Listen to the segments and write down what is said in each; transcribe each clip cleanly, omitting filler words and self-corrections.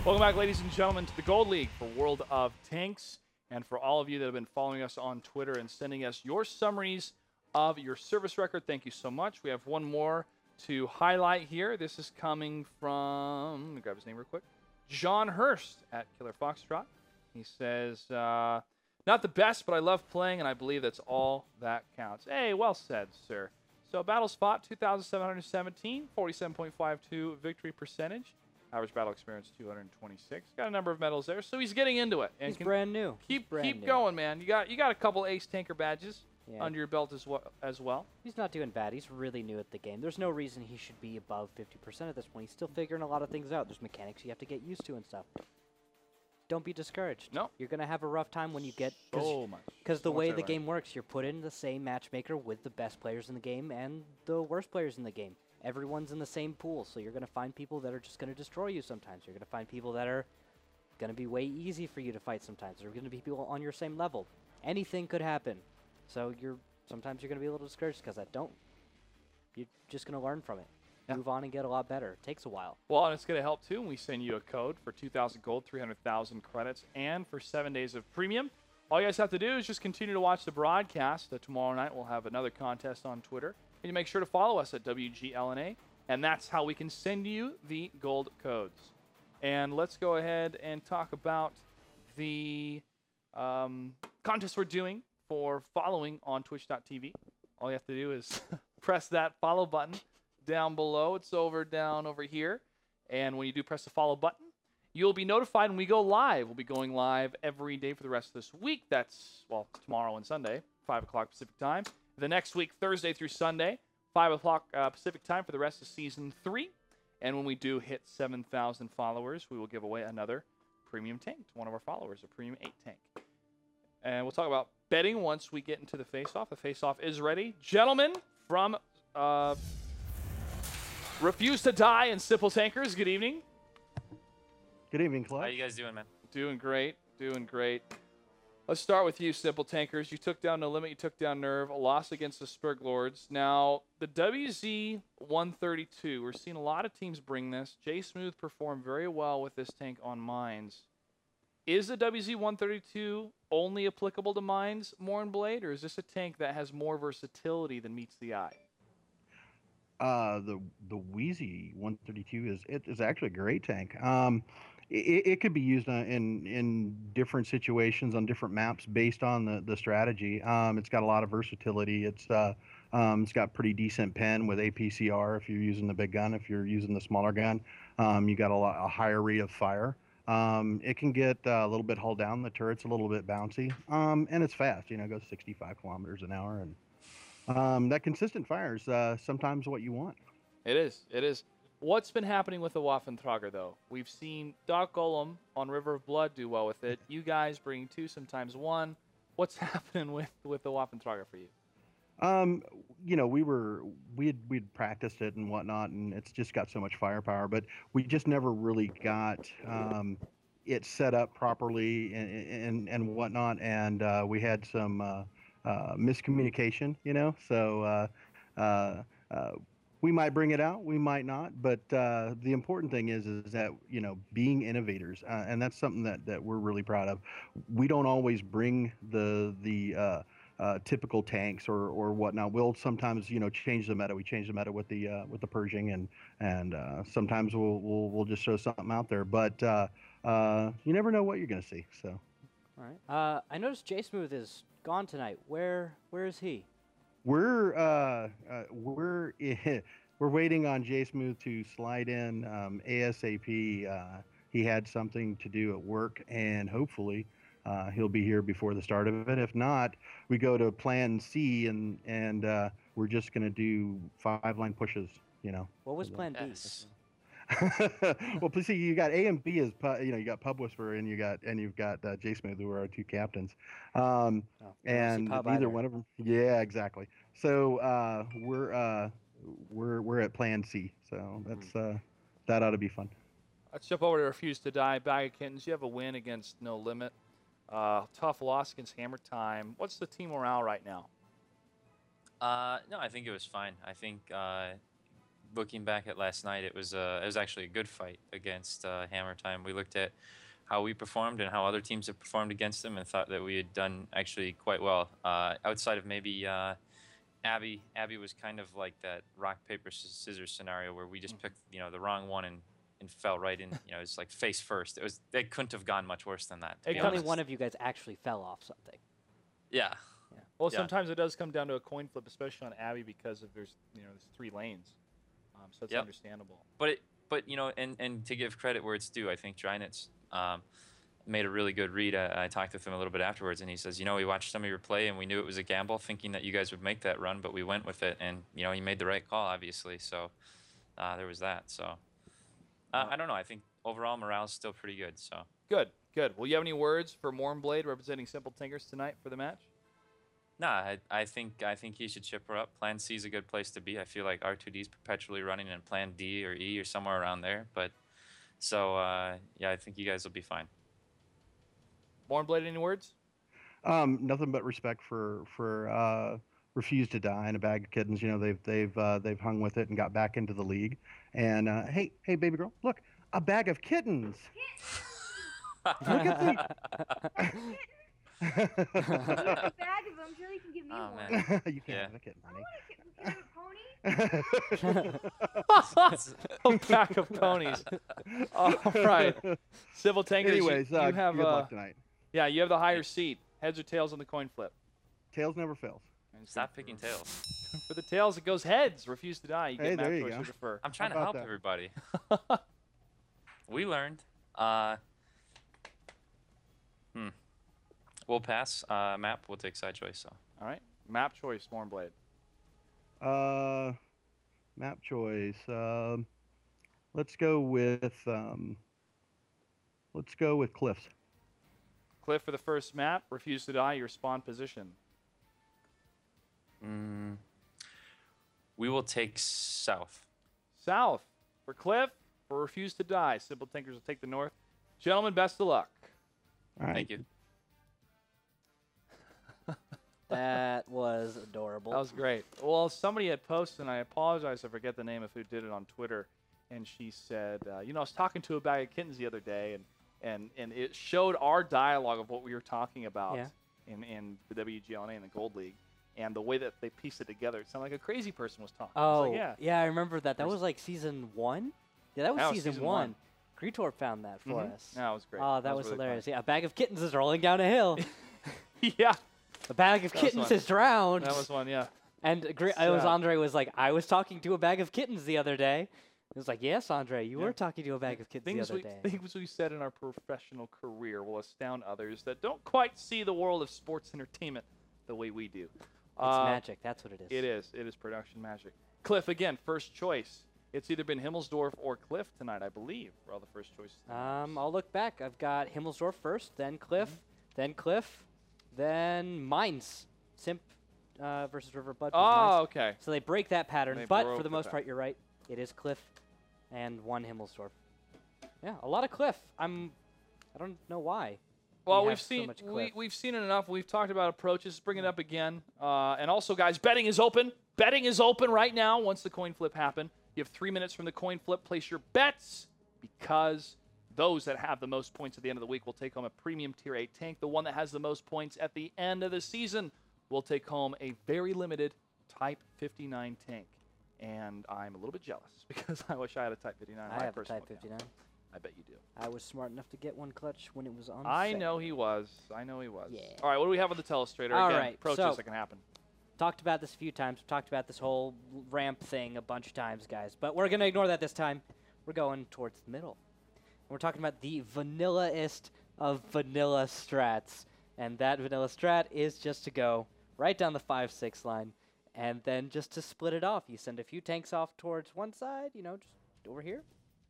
Welcome back, ladies and gentlemen, to the Gold League for World of Tanks. And for all of you that have been following us on Twitter and sending us your summaries of your service record, thank you so much. We have one more to highlight here. This is coming from, let me grab his name real quick, John Hurst at Killer Foxtrot. He says, not the best, but I love playing, and I believe that's all that counts. Hey, well said, sir. So battles fought, 2,717, 47.52 victory percentage. Average battle experience, 226. Got a number of medals there, so he's getting into it. And he's brand new. Keep going, man. You got a couple ace tanker badges under your belt as well. He's not doing bad. He's really new at the game. There's no reason he should be above 50% at this point. He's still figuring a lot of things out. There's mechanics you have to get used to and stuff. Don't be discouraged. No. You're going to have a rough time when you get... So much. Because the way the game works, you're put in the same matchmaker with the best players in the game and the worst players in the game. Everyone's in the same pool, so you're going to find people that are just going to destroy you sometimes. You're going to find people that are going to be way easy for you to fight sometimes. There are going to be people on your same level. Anything could happen. So sometimes you're going to be a little discouraged because you're just going to learn from it. Yeah. Move on and get a lot better. It takes a while. Well, and it's going to help, too, when we send you a code for 2,000 gold, 300,000 credits, and for 7 days of premium. All you guys have to do is just continue to watch the broadcast. Tomorrow night we'll have another contest on Twitter. And you make sure to follow us at WGLNA, and that's how we can send you the gold codes. And let's go ahead and talk about the contest we're doing for following on twitch.tv. All you have to do is press that follow button down below. It's down over here. And when you do press the follow button, you'll be notified when we go live. We'll be going live every day for the rest of this week. That's, well, tomorrow and Sunday, 5 o'clock Pacific time. The next week, Thursday through Sunday, 5 o'clock Pacific time for the rest of Season 3. And when we do hit 7,000 followers, we will give away another premium tank to one of our followers, a premium 8 tank. And we'll talk about betting once we get into the face-off. The face-off is ready. Gentlemen from Refuse to Die and Simple Tankers, good evening. Good evening, Clutch. How you guys doing, man? Doing great. Let's start with you, Simple Tankers. You took down No Limit, you took down Nerve, a loss against the Spurg Lords. Now, the WZ-132, we're seeing a lot of teams bring this. J Smooth performed very well with this tank on mines. Is the WZ-132 only applicable to mines, Morin Blade, or is this a tank that has more versatility than meets the eye? The Wheezy 132 is actually a great tank. It could be used in different situations on different maps based on the strategy. It's got a lot of versatility. It's got pretty decent pen with APCR if you're using the big gun. If you're using the smaller gun, you got a higher rate of fire. It can get a little bit hull down. The turret's a little bit bouncy, and it's fast. It goes 65 kilometers an hour, and that consistent fire is sometimes what you want. It is. What's been happening with the Waffentrager, though? We've seen Doc Golem on River of Blood do well with it. You guys bring 2, sometimes 1. What's happening with the Waffentrager for you? We'd practiced it and whatnot, and it's just got so much firepower, but we just never really got it set up properly and whatnot, and we had some miscommunication, so we might bring it out, we might not, but the important thing is that, being innovators, and that's something that we're really proud of. We don't always bring the typical tanks or whatnot. We'll sometimes, change the meta. We change the meta with the Pershing, and sometimes we'll just throw something out there, but you never know what you're going to see. So, all right. I noticed J Smooth is gone tonight. Where is he? We're waiting on J Smooth to slide in ASAP. He had something to do at work, and hopefully he'll be here before the start of it. If not, we go to Plan C, and we're just gonna do 5-line pushes. What was Plan B? Yes. Well, please see, you got A and B as you got Pub Whisperer, and you've got J Smooth, who are our 2 captains. And neither one of them. Yeah, exactly. So we're at Plan C. So that's that ought to be fun. Let's jump over to Refuse to Die. Bag of Kittens, you have a win against No Limit. Tough loss against Hammer Time. What's the team morale right now? No, I think it was fine. I think looking back at last night, it was actually a good fight against Hammer Time. We looked at how we performed and how other teams have performed against them, and thought that we had done actually quite well. Outside of maybe Abby was kind of like that rock paper scissors scenario where we just picked the wrong one and fell right in. It's like face first. They couldn't have gone much worse than that. Only one of you guys actually fell off something. Yeah. Well, sometimes it does come down to a coin flip, especially on Abby, because there's 3 lanes, so it's understandable. But and to give credit where it's due, I think Drynitz made a really good read. I talked with him a little bit afterwards, and he says, we watched some of your play, and we knew it was a gamble, thinking that you guys would make that run, but we went with it, and he made the right call, obviously. So there was that. So I don't know. I think overall morale's still pretty good. So good. Well, you have any words for Mornblade representing Simple Tinkers tonight for the match? Nah, I think he should ship her up. Plan C is a good place to be. I feel like R2D is perpetually running in Plan D or E or somewhere around there. But so I think you guys will be fine. Mornblade, any words? Nothing but respect for Refuse to Die and a bag of kittens. They've hung with it and got back into the league. And hey, baby girl, look, a bag of kittens. Look at the. You have a bag of them. Sure, you can give me one. Man. You can't have a kitten, honey. I want a kitten. Can I have a pony? A pack of ponies. All right. Civil Tankers, Anyways, you have good luck tonight. Yeah, you have the higher seat. Heads or tails on the coin flip? Tails never fails. Stop picking tails. For the tails, it goes heads. Refuse to Die. You Hey, get there match you choice go. or defer. I'm trying to How help about that? everybody. We learned. We'll pass. Map, we'll take side choice. So. All right. Map choice, Mornblade. Map choice. Let's go with cliffs. Cliff for the first map. Refuse to Die, your spawn position. We will take south. South for Cliff. For Refuse to Die, Simple Tinkers will take the north. Gentlemen, best of luck. All right. Thank you. That was adorable. That was great. Well, somebody had posted, and I apologize, I forget the name of who did it on Twitter, and she said, I was talking to a bag of kittens the other day, and it showed our dialogue of what we were talking about in the WGLNA and the Gold League, and the way that they pieced it together. It sounded like a crazy person was talking. Oh, like, yeah, I remember that. That was like season 1? Yeah, that was season 1. Greetor found that for us. That was great. Oh, that was really hilarious. fun. Yeah, a bag of kittens is rolling down a hill. Yeah. A bag of kittens is drowned. That was one, yeah. And it was Andre was like, I was talking to a bag of kittens the other day. It was like, yes, Andre, you were talking to a bag of kittens the other day. Things we said in our professional career will astound others that don't quite see the world of sports entertainment the way we do. It's magic. That's what it is. It is. It is production magic. Cliff, again, first choice. It's either been Himmelsdorf or Cliff tonight, I believe, for all the first choices. I'll look back. I've got Himmelsdorf first, then Cliff, then Cliff, then Mines. Simp versus River Bud. Oh, okay. So they break that pattern, They but broke for the the most part, you're right. It is Cliff and one Himmelsdorf. Yeah, a lot of Cliff. I don't know why. Well, we've seen we've seen it enough. We've talked about approaches. Bring it up again. And also, guys, betting is open. Betting is open right now. Once the coin flip happened, you have 3 minutes from the coin flip. Place your bets because those that have the most points at the end of the week will take home a premium tier 8 tank. The one that has the most points at the end of the season will take home a very limited Type 59 tank. And I'm a little bit jealous because I wish I had a Type 59. I have a Type 59. I bet you do. I was smart enough to get one clutch when it was on I sale. know he was. I know he was. Yeah. All right, what do we have on the telestrator? All Again, right, approaches so that can happen. Talked about this a few times. Talked about this whole ramp thing a bunch of times, guys. But we're going to ignore that this time. We're going towards the middle. We're talking about the vanilla-ist of vanilla strats. And that vanilla strat is just to go right down the 5-6 line and then just to split it off. You send a few tanks off towards one side, just over here.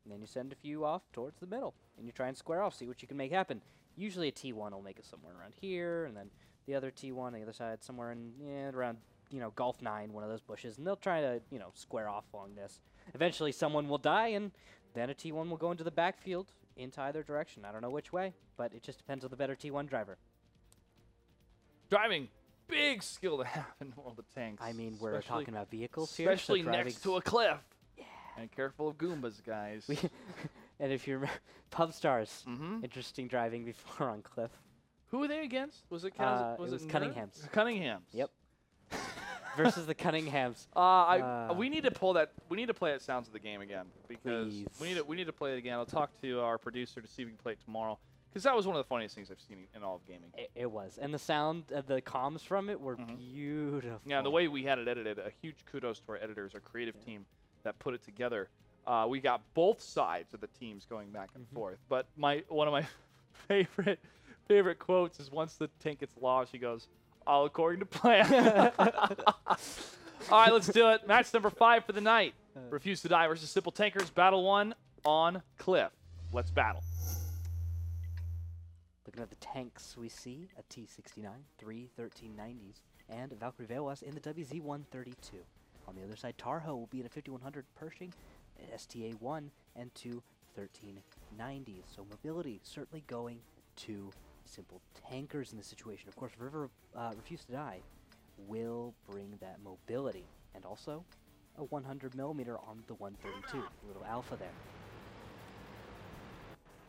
And then you send a few off towards the middle. And you try and square off, see what you can make happen. Usually a T1 will make it somewhere around here, and then the other T1 on the other side somewhere in around, Gulf 9, one of those bushes. And they'll try to, square off along this. Eventually someone will die, and then a T1 will go into the backfield into either direction. I don't know which way, but it just depends on the better T1 driver. Driving, big skill to have in the world of tanks. I mean, we're talking about vehicles here. Especially so next to a cliff. Yeah. And careful of Goombas, guys. And if you remember, Pub Stars, Mm-hmm. interesting driving before on Cliff. Who were they against? Was it It was Nerds? Cunningham's. Cunningham's. Yep. Versus the Cunninghams. We need to pull that. We need to play it Sounds of the Game again because Please. we need to play it again. I'll talk to our producer to see if we can play it tomorrow because that was one of the funniest things I've seen in all of gaming. It was. And the sound, the comms from it were beautiful. Yeah, the way we had it edited, a huge kudos to our editors, our creative team that put it together. We got both sides of the teams going back and forth. But one of my favorite quotes is once the tank gets lost, she goes, "All according to plan." All right, let's do it. Match number 5 for the night. Refuse to Die versus Simple Tankers. Battle 1 on Cliff. Let's battle. Looking at the tanks, we see a T-69, 3 1390s, and a Valkyrie Veilwas in the WZ-132. On the other side, Tarho will be in a 5100 Pershing, an STA-1, and 2 1390s. So mobility certainly going to Simple Tankers in this situation. Of course, Refuse to Die will bring that mobility, and also a 100mm on the 132. A little alpha there.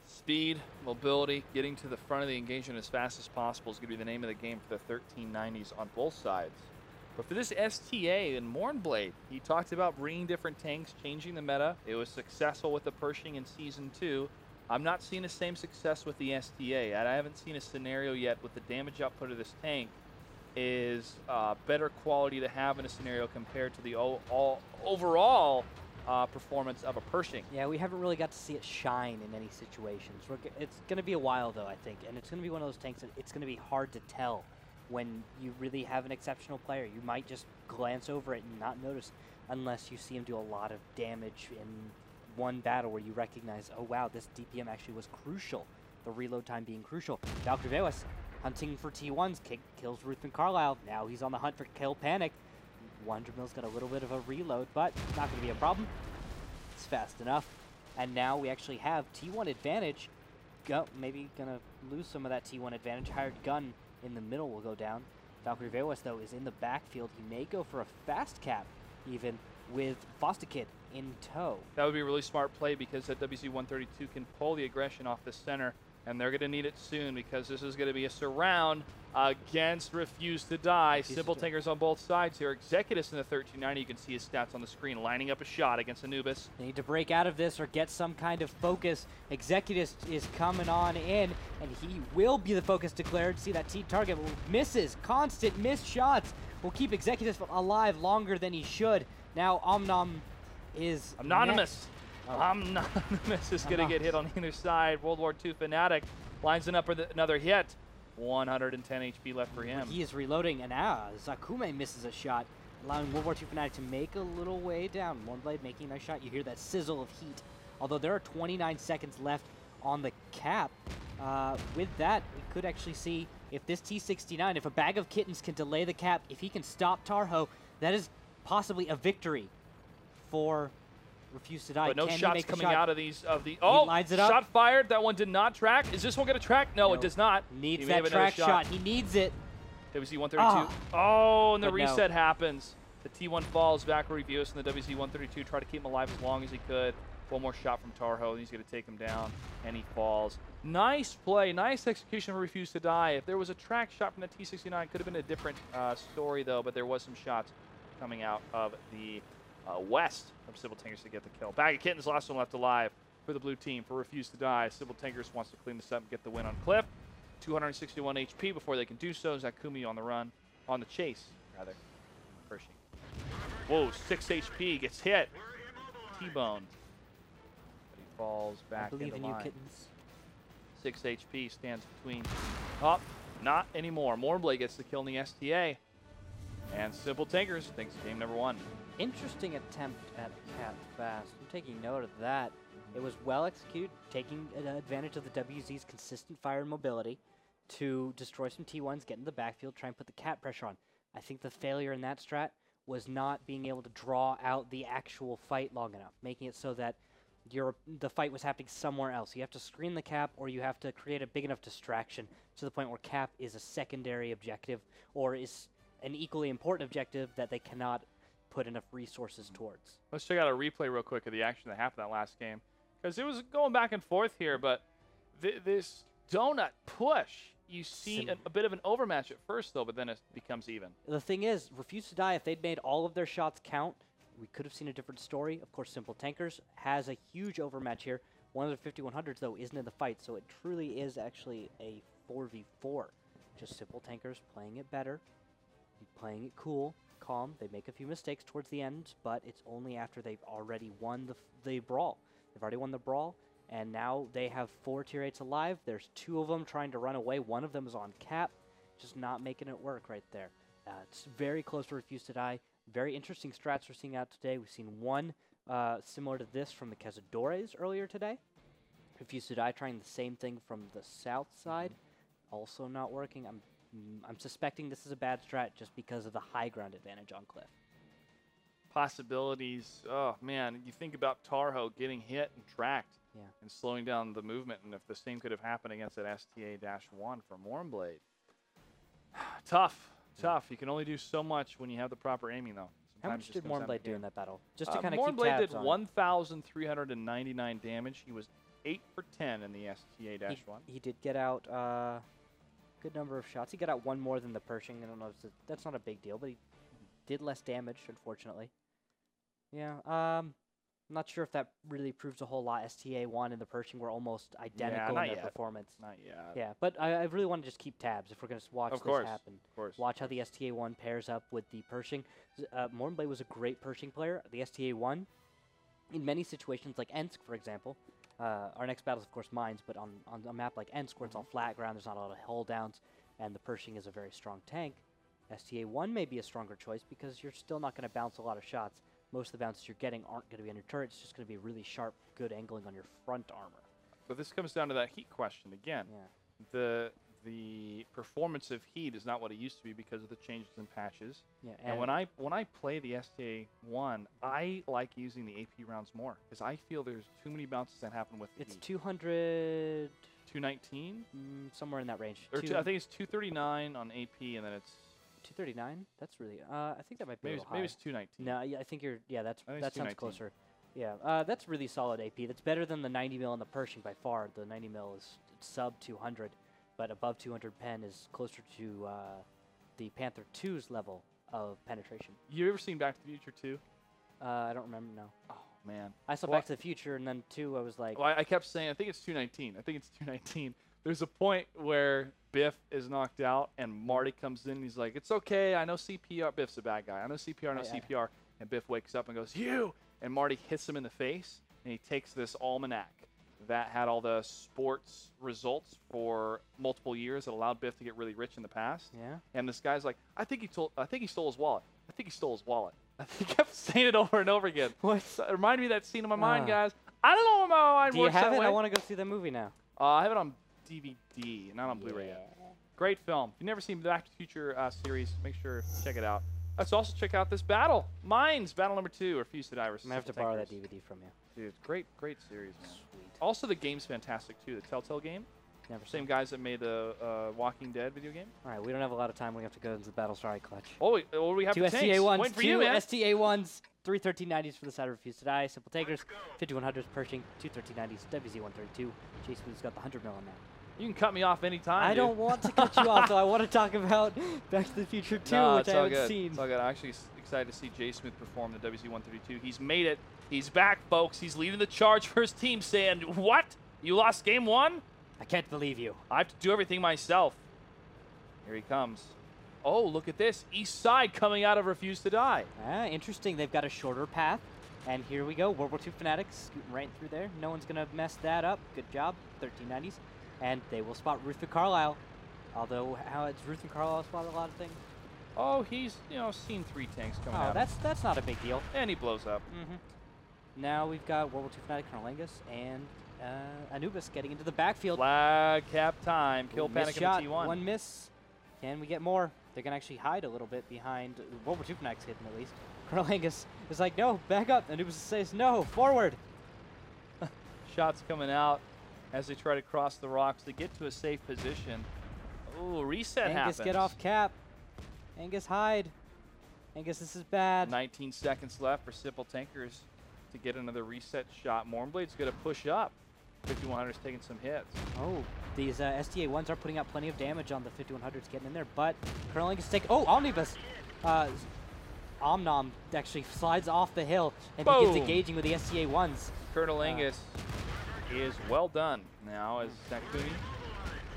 Speed, mobility, getting to the front of the engagement as fast as possible is going to be the name of the game for the 1390s on both sides. But for this STA in Mournblade, he talked about bringing different tanks, changing the meta. It was successful with the Pershing in Season 2. I'm not seeing the same success with the STA. I haven't seen a scenario yet with the damage output of this tank is better quality to have in a scenario compared to the overall performance of a Pershing. Yeah, we haven't really got to see it shine in any situations. It's going to be a while, though, I think, and it's going to be one of those tanks that it's going to be hard to tell when you really have an exceptional player. You might just glance over it and not notice unless you see him do a lot of damage in one battle where you recognize, oh, wow, this DPM actually was crucial, the reload time being crucial. Valkyrie Veilwas hunting for T1s, kills Ruthven Carlisle. Now he's on the hunt for Kill Panic. 100 mil's got a little bit of a reload, but not going to be a problem. It's fast enough. And now we actually have T1 advantage. Maybe going to lose some of that T1 advantage. Hired gun in the middle will go down. Valkyrie Veilwas, though, is in the backfield. He may go for a fast cap, even with Fostikid in tow. That would be a really smart play because that WZ-132 can pull the aggression off the center, and they're going to need it soon because this is going to be a surround against Refuse to Die. Simple Tankers on both sides here. Executus in the 1390, you can see his stats on the screen, lining up a shot against Anubis. They need to break out of this or get some kind of focus. Executus is coming on in, and he will be the focus declared. See that T target misses, constant missed shots. Will keep Executus alive longer than he should. Now Omnom is Anonymous. Anonymous is going to get hit on either side. World War II Fanatic lines it up with another hit. 110 HP left for him. He is reloading, and Zakume misses a shot, allowing World War II Fanatic to make a little way down. Mournblade making a nice shot. You hear that sizzle of heat. Although there are 29 seconds left on the cap. With that, we could actually see if this T-69, if a bag of kittens can delay the cap, if he can stop Tarho, that is possibly a victory for Refuse to Die. But no Can shots coming out of these. Oh, lines it up. Shot fired. That one did not track. Is this one going to track? No, it does not. Needs that track shot. He needs it. WZ-132. Oh, and the But no. reset happens. The T1 falls. Valkyrie Veilwas and the WZ-132 try to keep him alive as long as he could. One more shot from Tarho, and he's going to take him down, and he falls. Nice play. Nice execution of Refuse to Die. If there was a track shot from the T-69, it could have been a different story, though, but there was some shots coming out of the west of Simple Tankers to get the kill. Bag of Kittens, last one left alive for the blue team for Refuse to Die. Simple Tankers wants to clean this up and get the win on Cliff. 261 HP before they can do so. Zakumi on the run, on the chase, rather. Pershing. Whoa, 6 HP, gets hit. T-boned. But he falls back I believe into in you, line. kittens. 6 HP stands between. Oh, not anymore. Mournblade gets the kill in the STA. And Simple Tankers thinks game number 1. Interesting attempt at cap fast. I'm taking note of that. It was well executed, taking advantage of the WZ's consistent fire and mobility to destroy some T1s, get in the backfield, try and put the cap pressure on. I think the failure in that strat was not being able to draw out the actual fight long enough, making it so that the fight was happening somewhere else. You have to screen the cap, or you have to create a big enough distraction to the point where cap is a secondary objective, or is an equally important objective that they cannot put enough resources towards. Let's check out a replay real quick of the action that happened that last game, because it was going back and forth here, but this donut push, you see a bit of an overmatch at first, though, but then it becomes even. The thing is, Refuse to Die, if they'd made all of their shots count, we could have seen a different story. Of course, Simple Tankers has a huge overmatch here. One of the 5100s, though, isn't in the fight, so it truly is actually a 4v4. Just Simple Tankers playing it better, playing it cool, calm. They make a few mistakes towards the end, but it's only after they've already won the brawl. They've already won the brawl, and now they have 4 tier 8s alive. There's 2 of them trying to run away. One of them is on cap, just not making it work right there. It's very close to Refuse to Die. Very interesting strats we're seeing out today. We've seen one similar to this from the Cazadores earlier today. Refuse to Die trying the same thing from the south side. Also not working. I'm suspecting this is a bad strat just because of the high ground advantage on Cliff. Possibilities. Oh, man. You think about Tarho getting hit and tracked and slowing down the movement, and if the same could have happened against that STA-1 from Warmblade. Tough. Tough. You can only do so much when you have the proper aiming, though. How much did Warmblade do in that battle? Just to kind of keep Warmblade tabs did on 1,399 damage. He was 8 for 10 in the STA-1. He did get out a good number of shots. He got out one more than the Pershing. I don't know if that's not a big deal, but he did less damage, unfortunately. Yeah, I'm not sure if that really proves a whole lot. STA-1 and the Pershing were almost identical in their performance. Not yet. Yeah, but I really want to just keep tabs if we're going to watch this happen. Of course. Watch how the STA-1 pairs up with the Pershing. Mornblade was a great Pershing player. The STA-1, in many situations like Ensk, for example, our next battle is, of course, mines, but on a map like Ensk, where it's all flat ground, there's not a lot of hull downs, and the Pershing is a very strong tank, STA-1 may be a stronger choice because you're still not going to bounce a lot of shots. Most of the bounces you're getting aren't going to be on your turret. It's just going to be really sharp, good angling on your front armor. But this comes down to that heat question again. Yeah. The performance of heat is not what it used to be because of the changes in patches. Yeah, and when I play the STA-1, I like using the AP rounds more because I feel there's too many bounces that happen with it's heat. 200... 219? Somewhere in that range. Or I think it's 239 on AP, and then it's 239. That's really. I think that might be maybe a little high. it's 219. No, yeah, I think you're. Yeah, that sounds 219. closer. Yeah, that's really solid AP. That's better than the 90 mil on the Pershing by far. The 90 mil is sub 200, but above 200 pen is closer to the Panther 2's level of penetration. You ever seen Back to the Future 2? I don't remember. No. Oh man. I saw Back to the Future, and then 2, I was like. Well, I kept saying I think it's 219. I think it's 219. There's a point where Biff is knocked out, and Marty comes in, and he's like, it's okay, I know CPR. Biff's a bad guy. I know CPR, I know CPR. And Biff wakes up and goes, you! And Marty hits him in the face, and he takes this almanac that had all the sports results for multiple years that allowed Biff to get really rich in the past. Yeah. And this guy's like, I think he stole his wallet. I think he stole his wallet. He kept saying it over and over again. What? So it reminded me of that scene in my mind, guys. I don't know how my mind works. Do you have it? Way. I want to go see the movie now. I have it on DVD, not on Blu-ray yet. Great film. If you've never seen the Back to the Future series, make sure to check it out. Let's also check out this battle. Mines, battle number 2, Refuse to Die versus I'm going to have to borrow that DVD from you. Dude, great series, man. Sweet. Also, the game's fantastic, too. The Telltale game. Same guys that made the Walking Dead video game. All right, we don't have a lot of time. We have to go into the battle. Sorry, Clutch. Oh, what do we have 2 for tanks? STA-1s, Wait for 2 you, man. STA-1s, 3 1390s for the side of Refuse to Die. Simple Takers, 5100s, Pershing, 2 1390s, WZ-132. Chase Smooth's got the 100 mil on that. You can cut me off anytime, I don't want to cut you off, though. I want to talk about Back to the Future 2, which I haven't seen. It's all good. I'm actually excited to see Jay Smooth perform the WZ-132. He's made it. He's back, folks. He's leading the charge for his team, saying, what? You lost game 1? I can't believe you. I have to do everything myself. Here he comes. Oh, look at this. East side coming out of Refuse to Die. Interesting. They've got a shorter path. And here we go. World War II fanatics scooting right through there. No one's going to mess that up. Good job. 1390s. And they will spot Ruth and Carlisle. Although, how it's Ruth and Carlisle spot a lot of things. Oh, he's, seen 3 tanks coming out. Oh, that's not a big deal. And he blows up. Now we've got World War II fanatic Colonel Angus and Anubis getting into the backfield. Flag cap time. Kill panic in the T1. 1 miss. Can we get more? They're going to actually hide a little bit behind World War II fanatics hidden at least. Colonel Angus is like, no, back up. Anubis says, no, forward. Shots coming out as they try to cross the rocks to get to a safe position. Ooh, reset happens. Angus, get off cap. Angus, hide. Angus, this is bad. 19 seconds left for Simple Tankers to get another reset shot. Mournblade's going to push up. 5100's taking some hits. Oh, these STA-1s are putting out plenty of damage on the 5100s getting in there, but Colonel Angus is taking... Oh, Omnibus! Omnom actually slides off the hill and begins Boom. engaging with the STA-1s. Colonel Angus is well done now as Takumi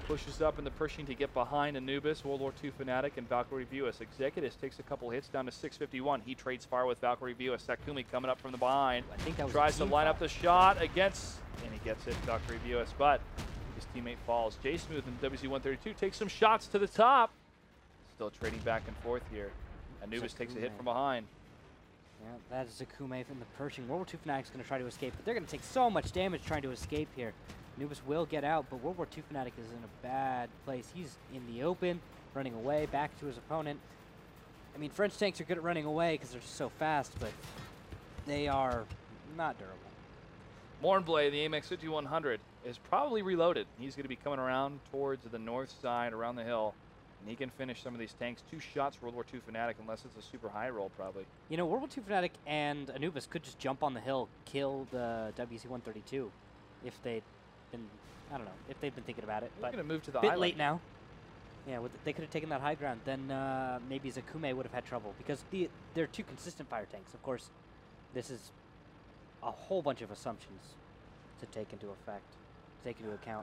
pushes up in the Pershing to get behind Anubis, World War II Fanatic, and Valkyrie Vuas. Executus takes a couple hits down to 651. He trades fire with Valkyrie Vuas. Takumi coming up from the behind. I think that was tries to line up the shot against, and he gets it, Valkyrie Vuas, but his teammate falls. J Smooth and WZ-132 takes some shots to the top. Still trading back and forth here. Anubis takes a hit from behind. Yeah, that is Zakume from the Pershing. World War II Fanatic's going to try to escape, but they're going to take so much damage trying to escape here. Anubis will get out, but World War II Fanatic is in a bad place. He's in the open, running away, back to his opponent. I mean, French tanks are good at running away because they're just so fast, but they are not durable. Mournblade, the AMX 5100, is probably reloaded. He's going to be coming around towards the north side, around the hill, and he can finish some of these tanks. 2 shots for World War II Fanatic, unless it's a super high roll, probably. You know, World War II Fanatic and Anubis could just jump on the hill, kill the WC-132 if they'd been, I don't know, if they'd been thinking about it. They're But going to move to the a bit island. late now. Yeah, they could have taken that high ground. Then maybe Zakume would have had trouble because they're 2 consistent fire tanks. Of course, this is a whole bunch of assumptions to take into account.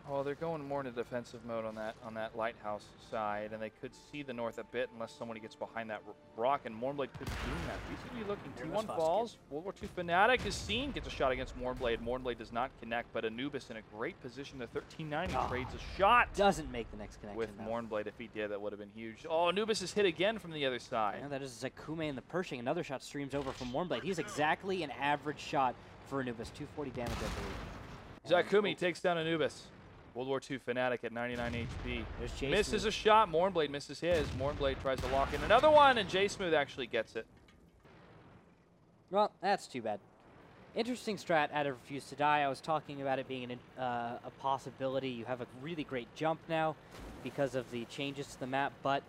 Oh, they're going more into defensive mode on that lighthouse side, and they could see the north a bit unless somebody gets behind that rock, and Mournblade could be doing that. Recently looking, There 2-1 goes falls. World War II Fanatic is seen, gets a shot against Mournblade. Mournblade does not connect, but Anubis in a great position. The 1390 trades a shot Doesn't make the next connection. with though. Mournblade. If he did, that would have been huge. Oh, Anubis is hit again from the other side. Yeah, that is Zakume in the Pershing. Another shot streams over from Mournblade. He's exactly an average shot for Anubis. 240 damage, I believe. Zakumi takes down Anubis. World War II Fanatic at 99 HP. There's J Misses Smooth. a shot. Mournblade misses his. Mournblade tries to lock in another one, and J Smooth actually gets it. Well, that's too bad. Interesting strat out of Refuse to Die. I was talking about it being a possibility. You have a really great jump now because of the changes to the map, but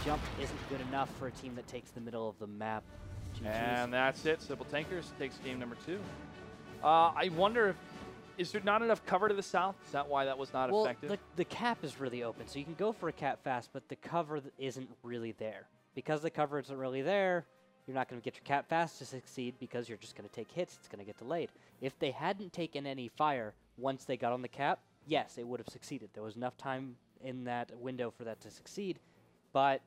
jump isn't good enough for a team that takes the middle of the map. And that's it. Simple Tankers takes game number 2. I wonder if, is there not enough cover to the south? Is that why that was not effective? The cap is really open, so you can go for a cap fast, but the cover isn't really there. Because the cover isn't really there, you're not going to get your cap fast to succeed because you're just going to take hits. It's going to get delayed. If they hadn't taken any fire once they got on the cap, yes, it would have succeeded. There was enough time in that window for that to succeed, but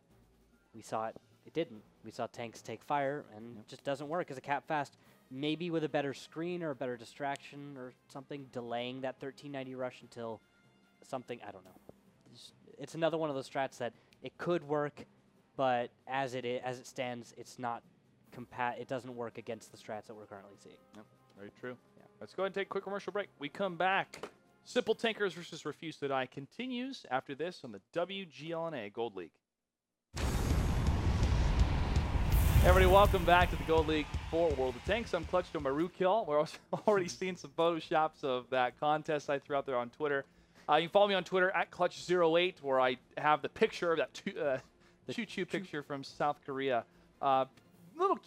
we saw it didn't. We saw tanks take fire, and it just doesn't work as a cap fast. Maybe with a better screen or a better distraction or something, delaying that 1390 rush until something, I don't know. It's another one of those strats that it could work, but as it stands, it's not it doesn't work against the strats that we're currently seeing. Yep, very true. Yeah. Let's go ahead and take a quick commercial break. We come back. Simple Tankers versus Refuse to Die continues after this on the WGLNA Gold League. Everybody, welcome back to the Gold League for World of Tanks. I'm Clutch to my Rookhill. We're also already seeing some photoshops of that contest I threw out there on Twitter. You can follow me on Twitter at Clutch08, where I have the picture of that choo-choo picture from South Korea.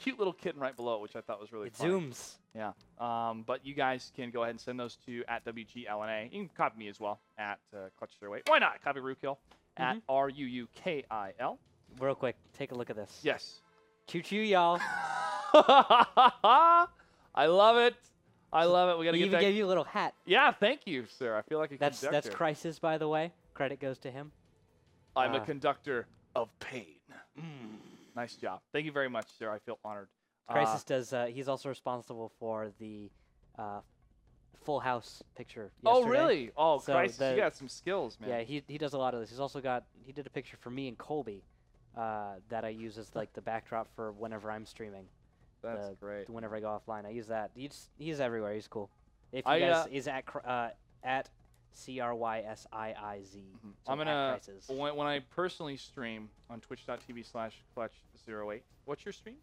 Cute little kitten right below it, which I thought was really fun. Zooms. Yeah. But you guys can go ahead and send those to at WGLNA. You can copy me as well at Clutch08. Why not? Copy Rookhill at RUUKIL. Real quick, take a look at this. Yes. Choo-choo, y'all. I love it. I love it. We got to He get even that. gave you a little hat. Yeah, thank you, sir. I feel like a That's conductor. Crisis, by the way. Credit goes to him. I'm a conductor of pain. Nice job. Thank you very much, sir. I feel honored. Crisis does. He's also responsible for the Full House picture. Oh, yesterday. really? Oh, So Crisis, you got some skills, man. Yeah, he does a lot of this. He's also got. He did a picture for me and Colby that I use as like the backdrop for whenever I'm streaming. That's great. Whenever I go offline, I use that. He's everywhere. He's cool. If you guys, he's at CRYSIIZ. I'm gonna when I personally stream on twitch.tv/clutch08. What's your stream?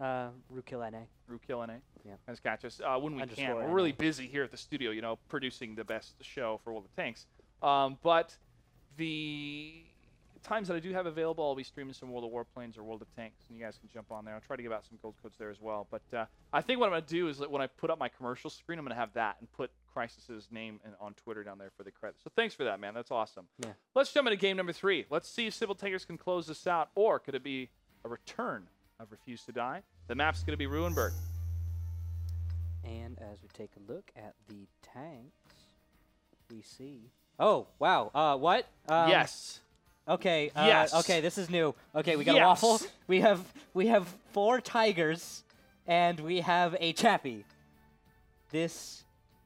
WGLNA. WGLNA. Yeah. Guys, catch us when we can. _ We're really busy here at the studio, you know, producing the best show for World of Tanks. But the times that I do have available, I'll be streaming some World of Warplanes or World of Tanks, and you guys can jump on there. I'll try to give out some gold codes there as well. But I think what I'm going to do is when I put up my commercial screen, I'm going to have that and put Crysis's name on Twitter down there for the credit. So thanks for that, man. That's awesome. Yeah. Let's jump into game number 3. Let's see if Civil Tankers can close this out, or could it be a return of Refuse to Die? The map's going to be Ruinberg. And as we take a look at the tanks, we see. Oh wow! What? Yes. Okay. Yes. Okay, this is new. Okay, we got Yes. a waffle. We have 4 tigers, and we have a chappie. This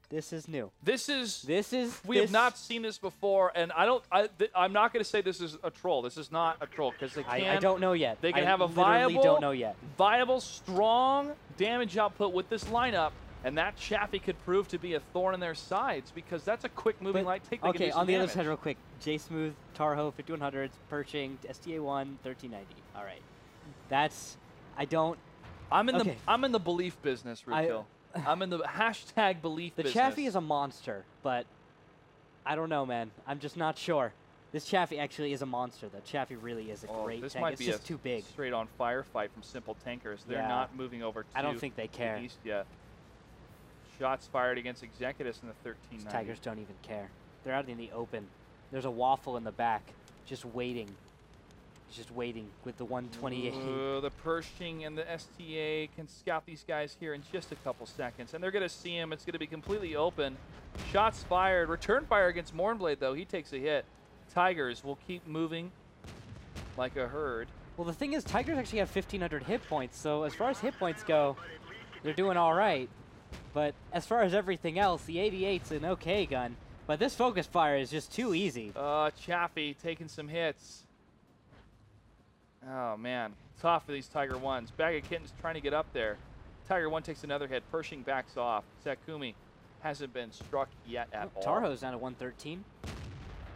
is new. This is. We this have not seen this before, and I'm not going to say this is a troll. This is not a troll because they can. I don't know yet. They can I have a literally don't know yet. viable, strong damage output with this lineup, and that Chaffee could prove to be a thorn in their sides because that's a quick moving light tank. That can Okay, do some on the other damage. side, real quick. J Smooth, Tarho, 5100s, Pershing, STA1, 1390. All right, that's. I don't. I'm in okay. the belief business, Rootkill. I'm in the hashtag belief The business. Chaffee is a monster, but I don't know, man. I'm just not sure. This Chaffee actually is a monster. The Chaffee really is a great this tank. might It's be just a too big. straight-on firefight from Simple Tankers. They're Yeah. not moving over to I don't think they care. the east yet. Shots fired against Executus in the 1390. These Tigers don't even care. They're out in the open. There's a waffle in the back, just waiting. Just waiting with the 128. The Pershing and the STA can scout these guys here in just a couple seconds, and they're going to see him. It's going to be completely open. Shots fired. Return fire against Mornblade, though. He takes a hit. Tigers will keep moving like a herd. Well, the thing is, Tigers actually have 1,500 hit points, so as far as hit points go, they're doing all right. But as far as everything else, the 88's an okay gun, but this focus fire is just too easy. Chaffee taking some hits. Oh, man. Tough for these Tiger 1s. Bag of Kittens trying to get up there. Tiger 1 takes another hit. Pershing backs off. Sakumi hasn't been struck yet at all. Tarho's down to 113.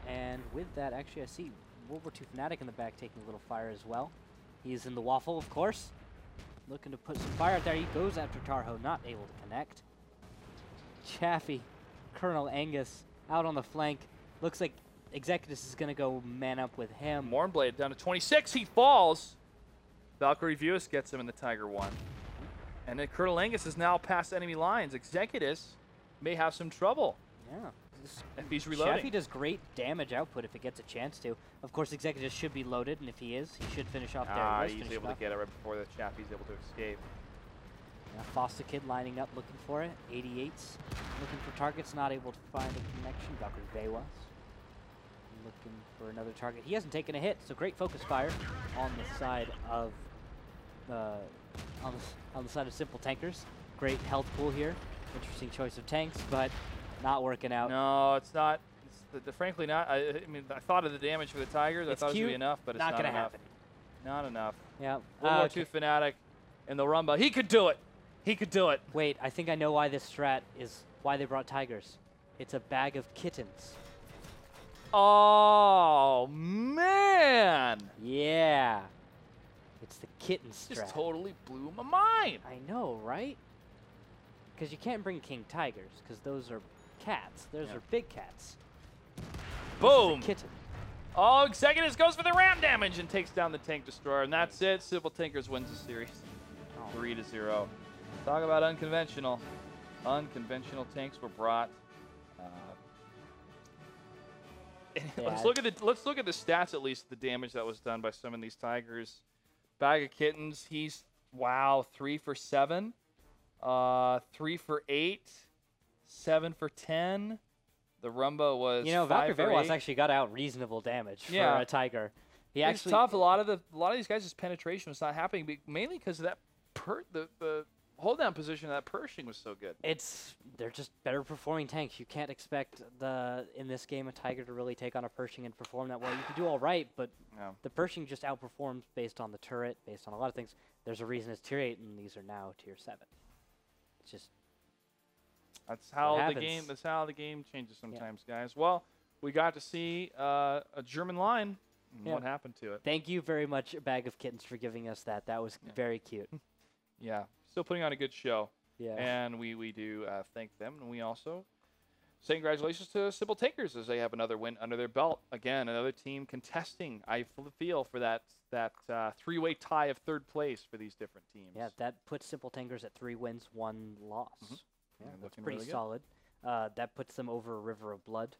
And with that, actually, I see World War II Fanatic in the back taking a little fire as well. He's in the waffle, of course. Looking to put some fire out there. He goes after Tarho, not able to connect. Chaffee, Colonel Angus, out on the flank. Looks like Executus is going to go man up with him. Mornblade down to 26. He falls. Valkyrie Viewis gets him in the Tiger 1. And then Colonel Angus is now past enemy lines. Executus may have some trouble. Yeah. If he's reloading. Chaffee does great damage output if it gets a chance to. Of course, Executus should be loaded, and if he is, he should finish off there. He was He's able to get it right before the Chaffee's able to escape. Yeah, Foster Kid lining up looking for it. 88's looking for targets, not able to find a connection. Valkyrie Vewas looking for another target. He hasn't taken a hit, so great focus fire on the side of on the side of Simple Tankers. Great health pool here. Interesting choice of tanks, but not working out. No, it's not. It's frankly not. I mean, I thought of the damage for the Tigers. I thought it was going to be enough, but it's not gonna enough. happen. Not enough. Yeah. World War II Fanatic in the Rumba. He could do it. He could do it. Wait, I think I know why this strat is why they brought Tigers. It's a bag of kittens. Oh, man. Yeah. It's the kitten strat. Just totally blew my mind. I know, right? Because you can't bring king tigers, because those are cats. Those are big cats. Boom. This is a kitten. Oh, Executus goes for the ram damage and takes down the tank destroyer, and that's it. Simple Tankers wins the series, 3-0. Talk about unconventional. Unconventional tanks were brought. Let's look at the stats at least. The damage that was done by some of these Tigers. Bag of Kittens. He's 3 for 7, 3 for 8, 7 for 10. The Rumba was Valkyrie 5 for Vewas 8. actually got out reasonable damage for a Tiger. He It's actually tough. A lot of these guys' penetration was not happening, mainly because of that the hold down position of that Pershing was so good. They're just better performing tanks. You can't expect in this game a Tiger to really take on a Pershing and perform that well. You can do all right, but the Pershing just outperforms based on the turret, based on a lot of things. There's a reason it's tier 8, and these are now tier 7. It's just that's how the game changes sometimes, guys. Well, we got to see a German line. What happened to it? Thank you very much, Bag of Kittens, for giving us that. That was very cute. Yeah, still putting on a good show. Yeah. And we do thank them, and we also say congratulations to Simple Takers as they have another win under their belt. Again, another team contesting, I feel, for that three-way tie of third place for these different teams. Yeah, that puts Simple Tankers at 3 wins, 1 loss. Yeah, that's looking pretty really good. solid. That puts them over River of Blood.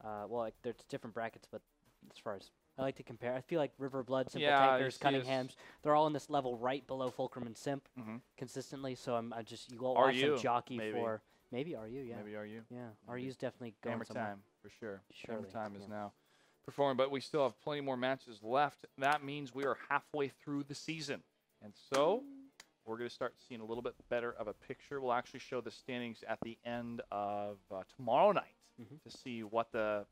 Well, like, there's different brackets, but as far as I like to compare, I feel like River of Blood, Simple Yeah, you Tankers, see Cunningham's, they're all in this level right below Fulcrum and Simp consistently. So I just you go watch them RU, jockey maybe. for maybe RU, yeah, Maybe RU. yeah, maybe. RU's definitely going Hammer somewhere. time, for sure. Surely, Hammer time is yeah. now performing, but we still have plenty more matches left. That means we are halfway through the season. And so we're going to start seeing a little bit better of a picture. We'll actually show the standings at the end of tomorrow night to see what the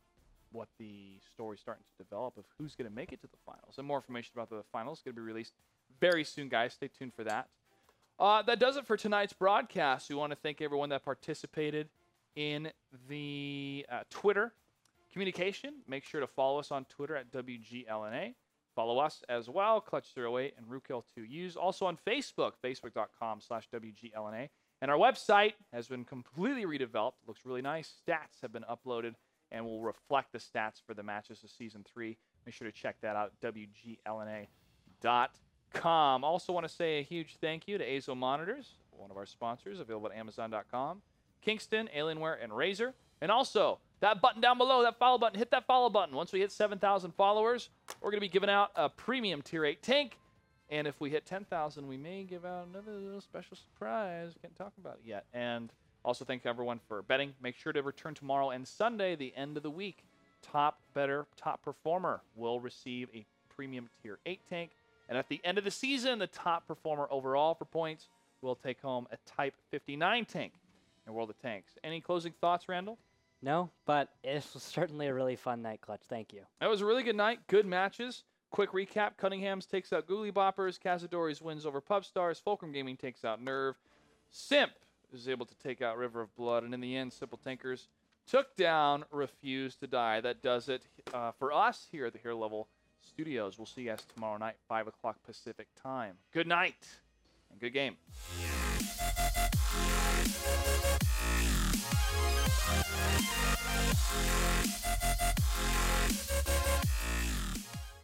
story's starting to develop of who's going to make it to the finals. And more information about the finals is going to be released very soon, guys. Stay tuned for that. That does it for tonight's broadcast. We want to thank everyone that participated in the Twitter communication. Make sure to follow us on Twitter at WGLNA. Follow us as well, Clutch308 and Rookhill2Us. Also on Facebook, facebook.com/WGLNA. And our website has been completely redeveloped. It looks really nice. Stats have been uploaded and will reflect the stats for the matches of Season 3. Make sure to check that out at WGLNA.com. Also want to say a huge thank you to Azo Monitors, one of our sponsors, available at Amazon.com, Kingston, Alienware, and Razer. And also, that button down below, that follow button, hit that follow button. Once we hit 7,000 followers, we're going to be giving out a premium Tier 8 tank. And if we hit 10,000, we may give out another little special surprise. Can't talk about it yet. And also thank everyone for betting. Make sure to return tomorrow and Sunday, the end of the week. Top performer will receive a premium Tier 8 tank. And at the end of the season, the top performer overall for points will take home a Type 59 tank in World of Tanks. Any closing thoughts, Randall? No, but it was certainly a really fun night, Clutch. Thank you. It was a really good night. Good matches. Quick recap. Cunningham's takes out Googly Boppers. Cazadores wins over Pub Stars. Fulcrum Gaming takes out Nerve. Simp is able to take out River of Blood. And in the end, Simple Tankers took down Refuse to Die. That does it for us here at the Hero Level Studios. We'll see you guys tomorrow night, 5 o'clock Pacific time. Good night and good game.